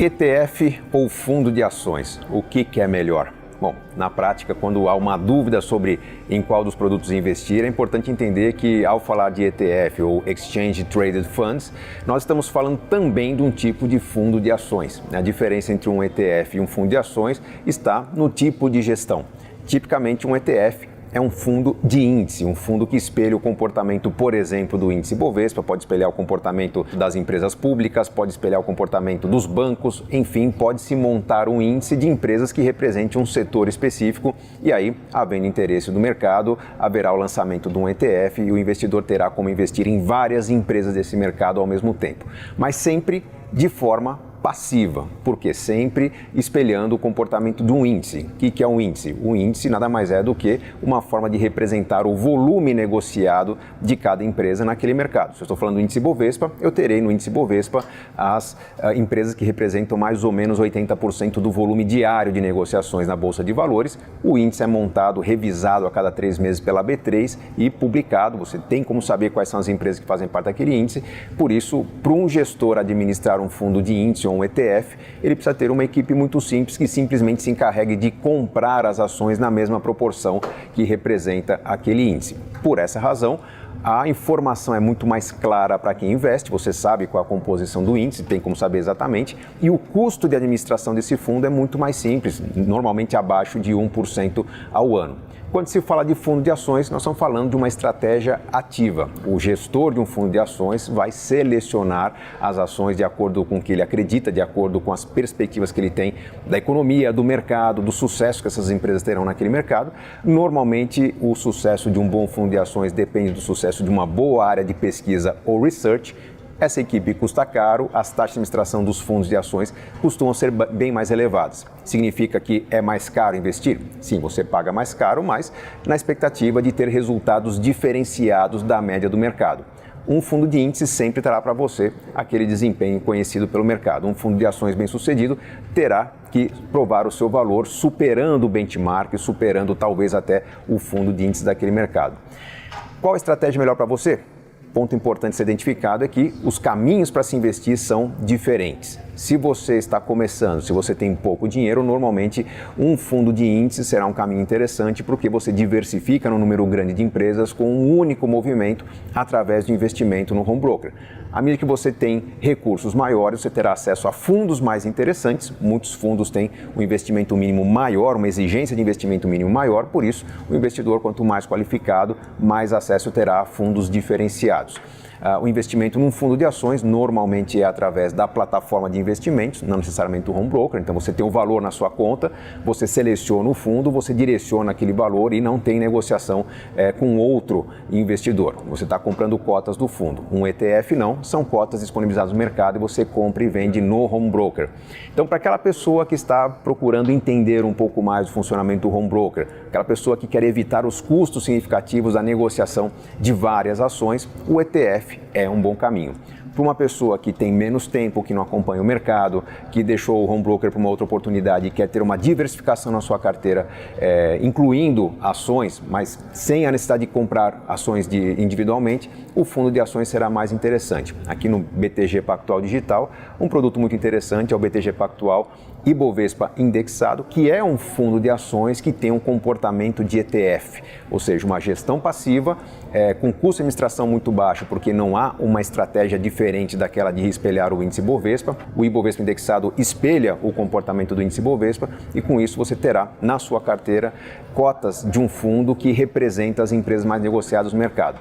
ETF ou fundo de ações? O que é melhor? Bom, na prática, quando há uma dúvida sobre em qual dos produtos investir, é importante entender que ao falar de ETF ou Exchange Traded Funds, nós estamos falando também de um tipo de fundo de ações. A diferença entre um ETF e um fundo de ações está no tipo de gestão. Tipicamente, um ETF é um fundo de índice, um fundo que espelha o comportamento, por exemplo, do índice Bovespa, pode espelhar o comportamento das empresas públicas, pode espelhar o comportamento dos bancos, enfim, pode-se montar um índice de empresas que represente um setor específico e aí, havendo interesse do mercado, haverá o lançamento de um ETF e o investidor terá como investir em várias empresas desse mercado ao mesmo tempo, mas sempre de forma passiva, porque sempre espelhando o comportamento de um índice. O que é um índice? O índice nada mais é do que uma forma de representar o volume negociado de cada empresa naquele mercado. Se eu estou falando do índice Bovespa, eu terei no índice Bovespa as empresas que representam mais ou menos 80% do volume diário de negociações na Bolsa de Valores. O índice é montado, revisado a cada 3 meses pela B3 e publicado. Você tem como saber quais são as empresas que fazem parte daquele índice. Por isso, para um gestor administrar um fundo de índice um ETF, ele precisa ter uma equipe muito simples que simplesmente se encarregue de comprar as ações na mesma proporção que representa aquele índice. Por essa razão, a informação é muito mais clara para quem investe, você sabe qual a composição do índice, tem como saber exatamente, e o custo de administração desse fundo é muito mais simples, normalmente abaixo de 1% ao ano. Quando se fala de fundo de ações, nós estamos falando de uma estratégia ativa. O gestor de um fundo de ações vai selecionar as ações de acordo com o que ele acredita, de acordo com as perspectivas que ele tem da economia, do mercado, do sucesso que essas empresas terão naquele mercado. Normalmente, o sucesso de um bom fundo de ações depende do sucesso de uma boa área de pesquisa ou research. Essa equipe custa caro, as taxas de administração dos fundos de ações costumam ser bem mais elevadas. Significa que é mais caro investir? Sim, você paga mais caro, mas na expectativa de ter resultados diferenciados da média do mercado. Um fundo de índice sempre terá para você aquele desempenho conhecido pelo mercado. Um fundo de ações bem-sucedido terá que provar o seu valor superando o benchmark, superando talvez até o fundo de índice daquele mercado. Qual a estratégia melhor para você? Ponto importante a ser identificado é que os caminhos para se investir são diferentes. Se você está começando, se você tem pouco dinheiro, normalmente um fundo de índice será um caminho interessante porque você diversifica no número grande de empresas com um único movimento através de investimento no home broker. À medida que você tem recursos maiores, você terá acesso a fundos mais interessantes. Muitos fundos têm um investimento mínimo maior, uma exigência de investimento mínimo maior, por isso o investidor, quanto mais qualificado, mais acesso terá a fundos diferenciados. O investimento num fundo de ações normalmente é através da plataforma de investimentos, não necessariamente o home broker. Então você tem o valor na sua conta, você seleciona o fundo, você direciona aquele valor e não tem negociação com outro investidor. Você está comprando cotas do fundo. Um ETF não, são cotas disponibilizadas no mercado e você compra e vende no home broker. Então para aquela pessoa que está procurando entender um pouco mais o funcionamento do home broker, aquela pessoa que quer evitar os custos significativos da negociação de várias ações, o ETF é um bom caminho. Para uma pessoa que tem menos tempo, que não acompanha o mercado, que deixou o home broker para uma outra oportunidade e quer ter uma diversificação na sua carteira, incluindo ações, mas sem a necessidade de comprar ações individualmente, o fundo de ações será mais interessante. Aqui no BTG Pactual Digital, um produto muito interessante é o BTG Pactual Ibovespa Indexado, que é um fundo de ações que tem um comportamento de ETF, ou seja, uma gestão passiva com custo de administração muito baixo, porque não há uma estratégia diferente daquela de espelhar o índice Bovespa. O Ibovespa Indexado espelha o comportamento do índice Bovespa e com isso você terá na sua carteira cotas de um fundo que representa as empresas mais negociadas no mercado.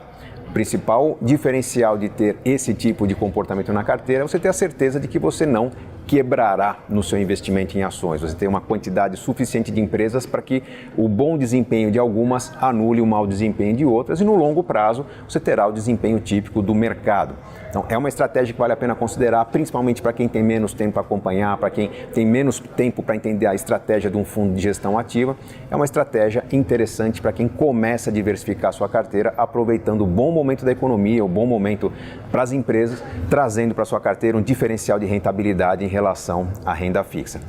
O principal diferencial de ter esse tipo de comportamento na carteira é você ter a certeza de que você não quebrará no seu investimento em ações. Você tem uma quantidade suficiente de empresas para que o bom desempenho de algumas anule o mau desempenho de outras e no longo prazo você terá o desempenho típico do mercado. Então é uma estratégia que vale a pena considerar, principalmente para quem tem menos tempo para acompanhar, para quem tem menos tempo para entender a estratégia de um fundo de gestão ativa. É uma estratégia interessante para quem começa a diversificar a sua carteira, aproveitando o bom momento da economia, o bom momento para as empresas, trazendo para a sua carteira um diferencial de rentabilidade em relação à renda fixa.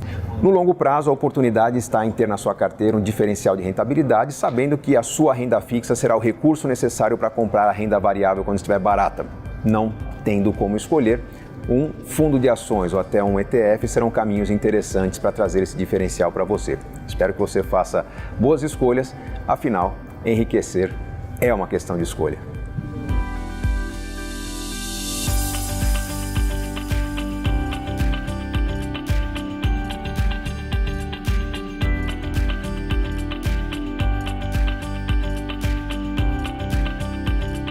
No longo prazo, a oportunidade está em ter na sua carteira um diferencial de rentabilidade, sabendo que a sua renda fixa será o recurso necessário para comprar a renda variável quando estiver barata. Não tendo como escolher, um fundo de ações ou até um ETF serão caminhos interessantes para trazer esse diferencial para você. Espero que você faça boas escolhas, afinal, enriquecer é uma questão de escolha.